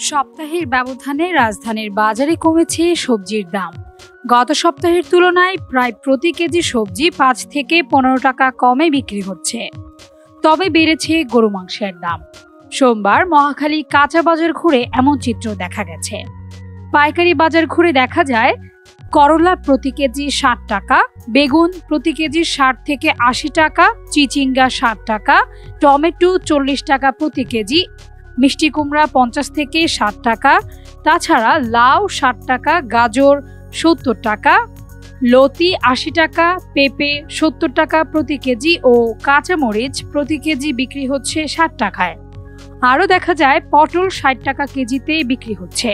সপ্তাহের ব্যবধানে রাজধানীর বাজারে কমেছে সবজির দাম। গত সপ্তাহের তুলনায় প্রায় প্রতি কেজি সবজি ৫ থেকে ১৫ টাকা কমে বিক্রি হচ্ছে। তবে বেড়েছে গরু মাংসের দাম। সোমবার মহাখালী কাঁচা বাজার ঘুরে এমন চিত্র দেখা গেছে। পাইকারি বাজার ঘুরে দেখা যায় করলা প্রতি কেজি ৬০ টাকা, বেগুন প্রতি কেজি ৬০ থেকে ৮০ টাকা, চিচিঙ্গা ৬০ টাকা, টমেটো ৪০ টাকা প্রতি কেজি, মিষ্টি কুমড়া ৫০ থেকে ৬০ টাকা, তাছাড়া লাউ ৬০ টাকা, গাজর ৭০ টাকা, লতি ৮০ টাকা, পেঁপে ৭০ টাকা প্রতি কেজি ও কাঁচামরিচ প্রতি কেজি বিক্রি হচ্ছে ৬০ টাকায়। আরও দেখা যায় পটল ৬০ টাকা কেজিতে বিক্রি হচ্ছে,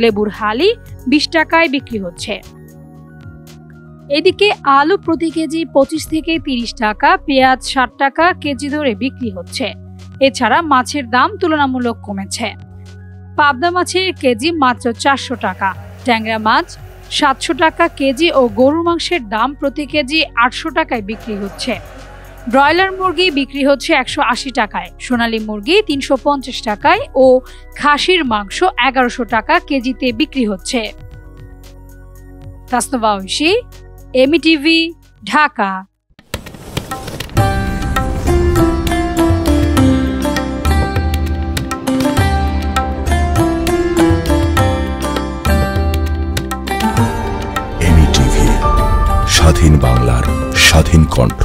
লেবুর হালি ২০ টাকায় বিক্রি হচ্ছে। এদিকে আলু প্রতি কেজি ২৫ থেকে ৩০ টাকা, পেঁয়াজ ৬০ টাকা কেজি দরে বিক্রি হচ্ছে। এছাড়া মাছের দাম তুলনামূলক কমেছে। পাবদা মাছের কেজি মাত্র ৪০০ টাকা, ট্যাংরা মাছ ৭০০ টাকা কেজি ও গরুর মাংসের দাম প্রতি কেজি ৮০০ টাকায় বিক্রি হচ্ছে। ব্রয়লার মুরগি বিক্রি হচ্ছে ১৮০ টাকায়, সোনালী মুরগি ৩৫০ টাকায় ও খাসির মাংস ১১০০ টাকা কেজিতে বিক্রি হচ্ছে। তাসনভা ঐশী, এমইটিভি, ঢাকা। এমইটিভি, স্বাধীন বাংলার স্বাধীন কণ্ঠ।